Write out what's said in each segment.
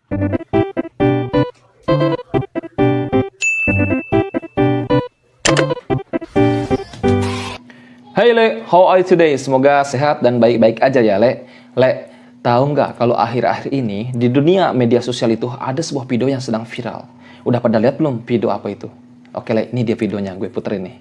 Hey Le, how are you today? Semoga sehat dan baik-baik aja ya Le. Le, tahu nggak kalau akhir-akhir ini di dunia media sosial itu ada sebuah video yang sedang viral. Udah pada lihat belum video apa itu? Oke Le, ini dia videonya, gue puterin nih.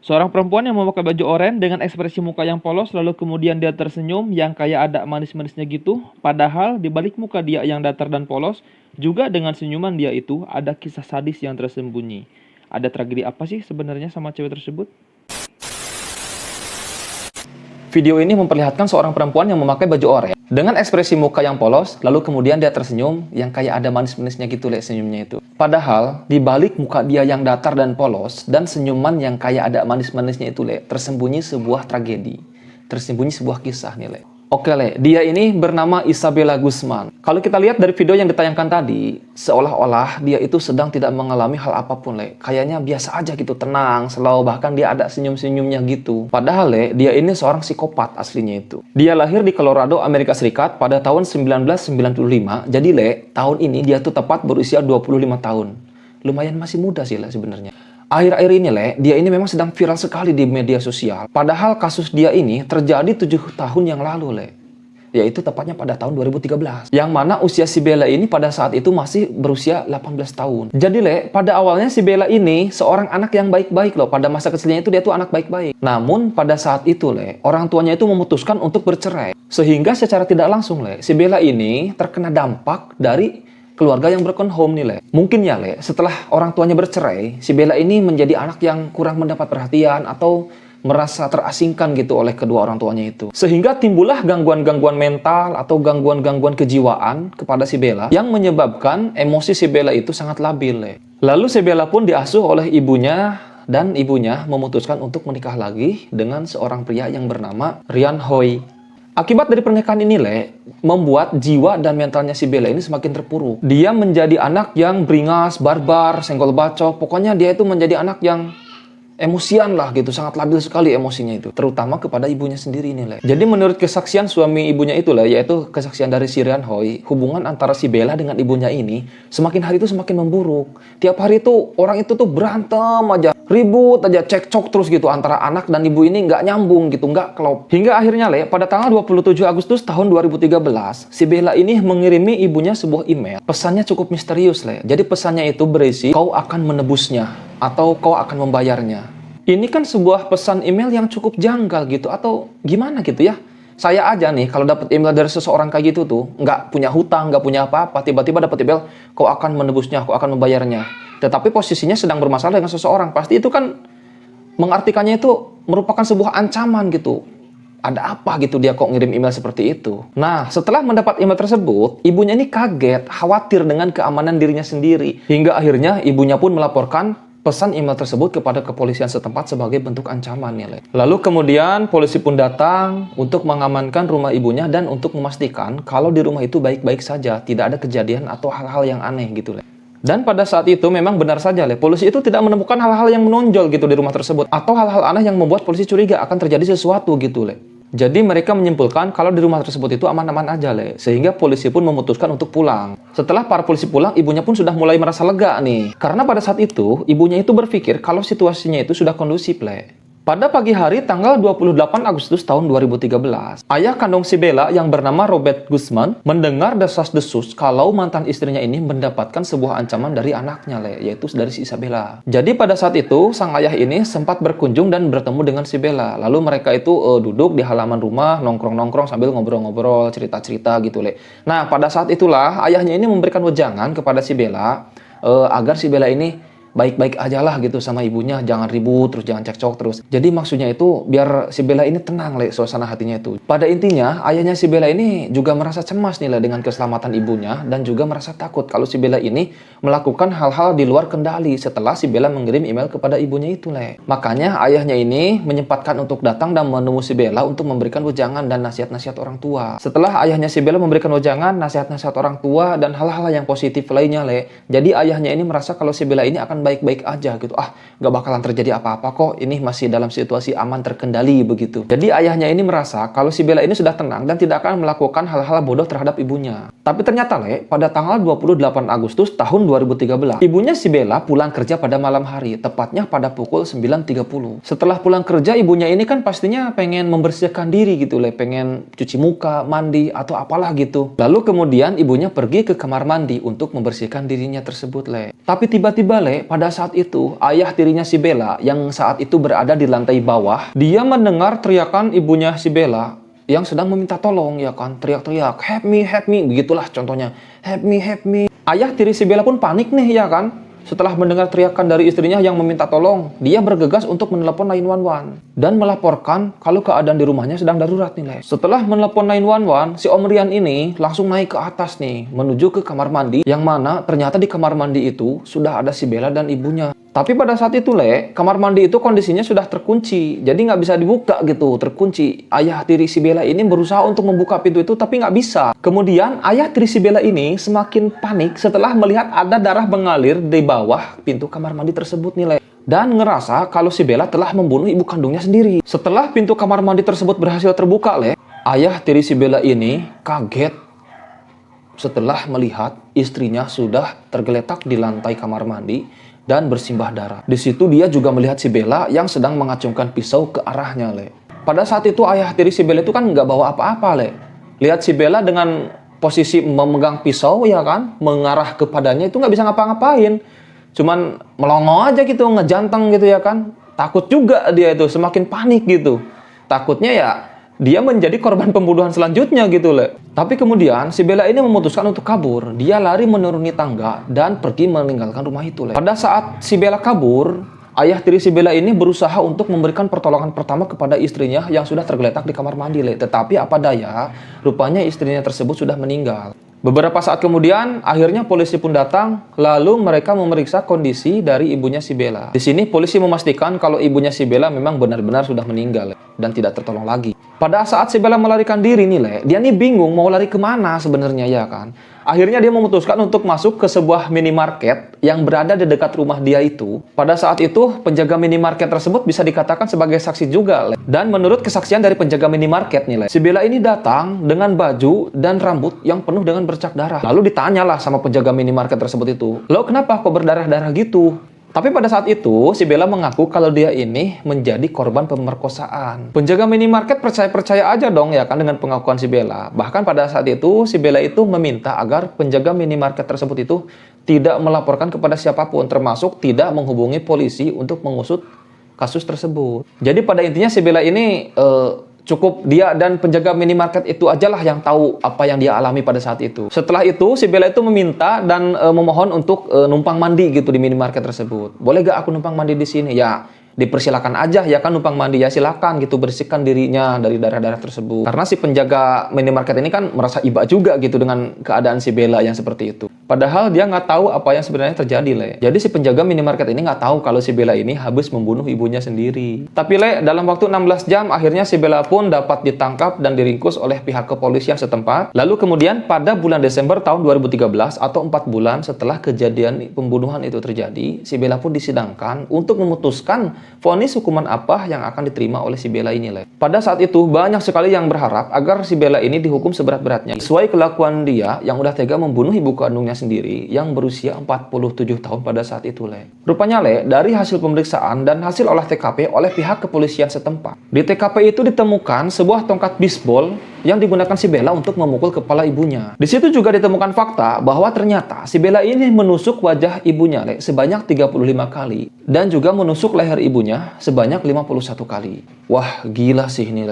Seorang perempuan yang memakai baju oranye dengan ekspresi muka yang polos, lalu kemudian dia tersenyum yang kayak ada manis-manisnya gitu. Padahal di balik muka dia yang datar dan polos, juga dengan senyuman dia itu ada kisah sadis yang tersembunyi. Ada tragedi apa sih sebenarnya sama cewek tersebut? Video ini memperlihatkan seorang perempuan yang memakai baju oranye dengan ekspresi muka yang polos, lalu kemudian dia tersenyum yang kayak ada manis-manisnya gitu Le senyumnya itu. Padahal di balik muka dia yang datar dan polos dan senyuman yang kayak ada manis-manisnya itu Le, tersembunyi sebuah tragedi, tersembunyi sebuah kisah nih Le. Oke Le, dia ini bernama Isabella Guzman. Kalau kita lihat dari video yang ditayangkan tadi, seolah-olah dia itu sedang tidak mengalami hal apapun Le. Kayaknya biasa aja gitu, tenang, slow, bahkan dia ada senyum-senyumnya gitu. Padahal Le, dia ini seorang psikopat aslinya itu. Dia lahir di Colorado, Amerika Serikat pada tahun 1995. Jadi Le, tahun ini dia tuh tepat berusia 25 tahun. Lumayan masih muda sih Le sebenarnya. Akhir-akhir ini Le, dia ini memang sedang viral sekali di media sosial. Padahal kasus dia ini terjadi 7 tahun yang lalu Le. Yaitu tepatnya pada tahun 2013. Yang mana usia si Bella ini pada saat itu masih berusia 18 tahun. Jadi Le, pada awalnya si Bella ini seorang anak yang baik-baik loh. Pada masa kecilnya itu dia tuh anak baik-baik. Namun pada saat itu Le, orang tuanya itu memutuskan untuk bercerai. Sehingga secara tidak langsung Le, si Bella ini terkena dampak dari keluarga yang broken home nih Le. Mungkin ya Le, setelah orang tuanya bercerai, si Bella ini menjadi anak yang kurang mendapat perhatian atau merasa terasingkan gitu oleh kedua orang tuanya itu. Sehingga timbullah gangguan-gangguan mental atau gangguan-gangguan kejiwaan kepada si Bella yang menyebabkan emosi si Bella itu sangat labil Le. Lalu si Bella pun diasuh oleh ibunya dan ibunya memutuskan untuk menikah lagi dengan seorang pria yang bernama Ryan Hoey. Akibat dari pernikahan ini Le, membuat jiwa dan mentalnya si Bella ini semakin terpuruk. Dia menjadi anak yang beringas, barbar, senggol bacok. Pokoknya dia itu menjadi anak yang emosian lah gitu, sangat labil sekali emosinya itu, terutama kepada ibunya sendiri ini Le. Jadi menurut kesaksian suami ibunya itu Le, yaitu kesaksian dari si Ryan Hoey, hubungan antara si Bella dengan ibunya ini semakin hari itu semakin memburuk. Tiap hari itu orang itu tuh berantem aja, ribut aja, cekcok terus gitu antara anak dan ibu ini, nggak nyambung gitu, nggak klop. Hingga akhirnya Le, pada tanggal 27 Agustus tahun 2013, si Bella ini mengirimi ibunya sebuah email. Pesannya cukup misterius Le. Jadi pesannya itu berisi, kau akan menebusnya atau kau akan membayarnya. Ini kan sebuah pesan email yang cukup janggal gitu, atau gimana gitu ya. Saya aja nih, kalau dapat email dari seseorang kayak gitu tuh, nggak punya hutang, nggak punya apa-apa, tiba-tiba dapat email, kau akan menebusnya, kau akan membayarnya. Tetapi posisinya sedang bermasalah dengan seseorang, pasti itu kan mengartikannya itu merupakan sebuah ancaman gitu. Ada apa gitu dia kok ngirim email seperti itu. Nah, setelah mendapat email tersebut, ibunya ini kaget, khawatir dengan keamanan dirinya sendiri. Hingga akhirnya ibunya pun melaporkan pesan email tersebut kepada kepolisian setempat sebagai bentuk ancaman ya Le. Lalu kemudian polisi pun datang untuk mengamankan rumah ibunya dan untuk memastikan kalau di rumah itu baik-baik saja, tidak ada kejadian atau hal-hal yang aneh gitu Le. Dan pada saat itu memang benar saja Le, polisi itu tidak menemukan hal-hal yang menonjol gitu di rumah tersebut atau hal-hal aneh yang membuat polisi curiga akan terjadi sesuatu gitu Le. Jadi mereka menyimpulkan kalau di rumah tersebut itu aman-aman aja Le, sehingga polisi pun memutuskan untuk pulang. Setelah para polisi pulang, ibunya pun sudah mulai merasa lega nih. Karena pada saat itu, ibunya itu berpikir kalau situasinya itu sudah kondusif Le. Pada pagi hari tanggal 28 Agustus tahun 2013, ayah kandung si Bella yang bernama Robert Guzman mendengar desas-desus kalau mantan istrinya ini mendapatkan sebuah ancaman dari anaknya Le, yaitu dari si Isabella. Jadi pada saat itu, sang ayah ini sempat berkunjung dan bertemu dengan si Bella. Lalu mereka itu duduk di halaman rumah, nongkrong-nongkrong sambil ngobrol-ngobrol, cerita-cerita gitu Le. Nah, pada saat itulah ayahnya ini memberikan wejangan kepada si Bella agar si Bella ini baik-baik aja lah gitu sama ibunya, jangan ribut, terus jangan cekcok terus. Jadi maksudnya itu biar si Bella ini tenang Le, suasana hatinya itu. Pada intinya, ayahnya si Bella ini juga merasa cemas nih Le dengan keselamatan ibunya dan juga merasa takut kalau si Bella ini melakukan hal-hal di luar kendali setelah si Bella mengirim email kepada ibunya itu Le. Makanya ayahnya ini menyempatkan untuk datang dan menemui si Bella untuk memberikan wejangan dan nasihat-nasihat orang tua. Setelah ayahnya si Bella memberikan wejangan, nasihat-nasihat orang tua dan hal-hal yang positif lainnya Le. Jadi ayahnya ini merasa kalau si Bella ini akan bakalan baik-baik aja gitu. Nggak bakalan terjadi apa-apa kok, ini masih dalam situasi aman terkendali begitu. Jadi ayahnya ini merasa kalau si Bella ini sudah tenang dan tidak akan melakukan hal-hal bodoh terhadap ibunya. Tapi ternyata pada tanggal 28 Agustus tahun 2013, ibunya si Bella pulang kerja pada malam hari, tepatnya pada pukul 9.30. Setelah pulang kerja, ibunya ini kan pastinya pengen membersihkan diri gitu pengen cuci muka, mandi, atau apalah gitu. Lalu kemudian ibunya pergi ke kamar mandi untuk membersihkan dirinya tersebut Tapi tiba-tiba pada saat itu, ayah tirinya si Bella yang saat itu berada di lantai bawah, dia mendengar teriakan ibunya si Bella yang sedang meminta tolong ya kan, teriak-teriak, help me, begitulah contohnya, help me. Ayah tiri si Bella pun panik nih ya kan. Setelah mendengar teriakan dari istrinya yang meminta tolong, dia bergegas untuk menelepon 911 dan melaporkan kalau keadaan di rumahnya sedang darurat nih Setelah menelepon 911, si Om Rian ini langsung naik ke atas nih, menuju ke kamar mandi, yang mana ternyata di kamar mandi itu sudah ada si Bella dan ibunya. Tapi pada saat itu kamar mandi itu kondisinya sudah terkunci, jadi nggak bisa dibuka gitu, terkunci. Ayah tiri si Bella ini berusaha untuk membuka pintu itu, tapi nggak bisa. Kemudian ayah tiri si Bella ini semakin panik setelah melihat ada darah mengalir di bawah pintu kamar mandi tersebut dan ngerasa kalau si Bella telah membunuh ibu kandungnya sendiri. Setelah pintu kamar mandi tersebut berhasil terbuka ayah tiri si Bella ini kaget setelah melihat istrinya sudah tergeletak di lantai kamar mandi dan bersimbah darah. Di situ dia juga melihat si Bella yang sedang mengacungkan pisau ke arahnya Pada saat itu ayah tiri si Bella itu kan nggak bawa apa-apa Lihat si Bella dengan posisi memegang pisau ya kan, mengarah kepadanya, itu nggak bisa ngapa-ngapain. Cuman melongo aja gitu, ngejanteng gitu ya kan. Takut juga dia itu, semakin panik gitu. Takutnya ya dia menjadi korban pembunuhan selanjutnya gitu Tapi kemudian si Bella ini memutuskan untuk kabur. Dia lari menuruni tangga dan pergi meninggalkan rumah itu Pada saat si Bella kabur, ayah tiri si Bella ini berusaha untuk memberikan pertolongan pertama kepada istrinya yang sudah tergeletak di kamar mandi Tetapi apa daya, rupanya istrinya tersebut sudah meninggal. Beberapa saat kemudian, akhirnya polisi pun datang, lalu mereka memeriksa kondisi dari ibunya si Bella. Di sini polisi memastikan kalau ibunya si Bella memang benar-benar sudah meninggal dan tidak tertolong lagi. Pada saat si Bella melarikan diri dia nih bingung mau lari kemana sebenarnya ya kan. Akhirnya dia memutuskan untuk masuk ke sebuah minimarket yang berada di dekat rumah dia itu. Pada saat itu, penjaga minimarket tersebut bisa dikatakan sebagai saksi juga Dan menurut kesaksian dari penjaga minimarket si Bella ini datang dengan baju dan rambut yang penuh dengan bercak darah. Lalu ditanyalah sama penjaga minimarket tersebut itu, "Lo kenapa kok berdarah-darah gitu?" Tapi pada saat itu, si Bella mengaku kalau dia ini menjadi korban pemerkosaan. Penjaga minimarket percaya-percaya aja dong ya kan dengan pengakuan si Bella. Bahkan pada saat itu, si Bella itu meminta agar penjaga minimarket tersebut itu tidak melaporkan kepada siapapun, termasuk tidak menghubungi polisi untuk mengusut kasus tersebut. Jadi pada intinya si Bella ini cukup dia dan penjaga minimarket itu ajalah yang tahu apa yang dia alami pada saat itu. Setelah itu, si Bella itu meminta dan memohon untuk numpang mandi gitu di minimarket tersebut. Boleh gak aku numpang mandi di sini? Ya, dipersilakan aja ya kan numpang mandi, ya silakan gitu, bersihkan dirinya dari darah-darah tersebut. Karena si penjaga minimarket ini kan merasa iba juga gitu dengan keadaan si Bella yang seperti itu. Padahal dia nggak tahu apa yang sebenarnya terjadi Jadi si penjaga minimarket ini nggak tahu kalau si Bella ini habis membunuh ibunya sendiri. Tapi dalam waktu 16 jam akhirnya si Bella pun dapat ditangkap dan diringkus oleh pihak kepolisian setempat. Lalu kemudian pada bulan Desember tahun 2013 atau 4 bulan setelah kejadian pembunuhan itu terjadi, si Bella pun disidangkan untuk memutuskan vonis hukuman apa yang akan diterima oleh si Bella ini Pada saat itu banyak sekali yang berharap agar si Bella ini dihukum seberat-beratnya sesuai kelakuan dia yang udah tega membunuh ibu kandungnya sendiri yang berusia 47 tahun pada saat itu Rupanya dari hasil pemeriksaan dan hasil olah TKP oleh pihak kepolisian setempat, di TKP itu ditemukan sebuah tongkat bisbol yang digunakan si Bella untuk memukul kepala ibunya. Di situ juga ditemukan fakta bahwa ternyata si Bella ini menusuk wajah ibunya sebanyak 35 kali dan juga menusuk leher ibunya sebanyak 51 kali. Wah, gila sih ini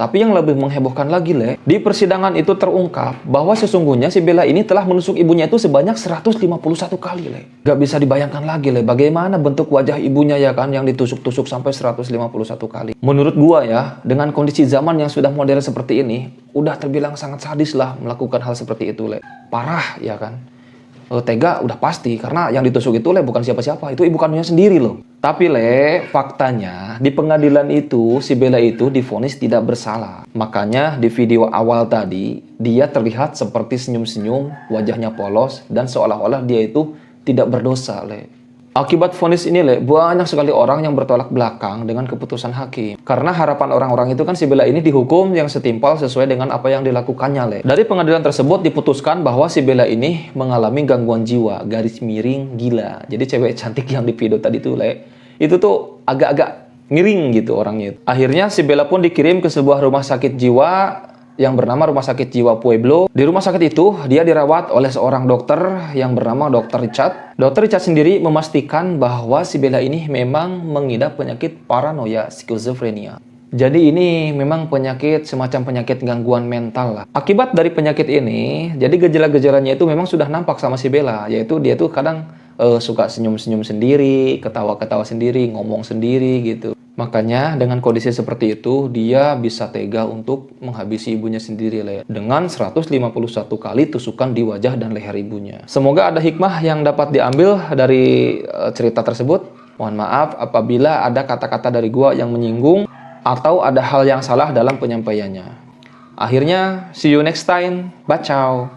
Tapi yang lebih menghebohkan lagi di persidangan itu terungkap bahwa sesungguhnya si Bella ini telah menusuk ibunya itu sebanyak 151 kali Gak bisa dibayangkan lagi bagaimana bentuk wajah ibunya ya kan yang ditusuk-tusuk sampai 151 kali. Menurut gua ya, dengan kondisi zaman yang sudah modern seperti ini, udah terbilang sangat sadis melakukan hal seperti itu Parah ya kan. Tega udah pasti, karena yang ditusuk itu bukan siapa-siapa, itu ibu kandungnya sendiri Tapi faktanya di pengadilan itu si Bella itu divonis tidak bersalah. Makanya di video awal tadi dia terlihat seperti senyum-senyum, wajahnya polos dan seolah-olah dia itu tidak berdosa Akibat vonis ini, Le, banyak sekali orang yang bertolak belakang dengan keputusan hakim. Karena harapan orang-orang itu kan si Bella ini dihukum yang setimpal sesuai dengan apa yang dilakukannya, Le. Dari pengadilan tersebut diputuskan bahwa si Bella ini mengalami gangguan jiwa, garis miring, gila. Jadi cewek cantik yang di video tadi tuh, Le, itu tuh agak-agak miring gitu orangnya. Akhirnya si Bella pun dikirim ke sebuah rumah sakit jiwa yang bernama Rumah Sakit Jiwa Pueblo. Di rumah sakit itu, dia dirawat oleh seorang dokter yang bernama Dr. Richard. Dr. Richard sendiri memastikan bahwa si Bella ini memang mengidap penyakit paranoia skizofrenia. Jadi ini memang penyakit, semacam penyakit gangguan mental lah. Akibat dari penyakit ini, jadi gejala-gejalanya itu memang sudah nampak sama si Bella, yaitu dia tuh kadang suka senyum-senyum sendiri, ketawa-ketawa sendiri, ngomong sendiri gitu. Makanya dengan kondisi seperti itu, dia bisa tega untuk menghabisi ibunya sendiri, Le, dengan 151 kali tusukan di wajah dan leher ibunya. Semoga ada hikmah yang dapat diambil dari cerita tersebut. Mohon maaf apabila ada kata-kata dari gua yang menyinggung atau ada hal yang salah dalam penyampaiannya. Akhirnya, see you next time. Bacau.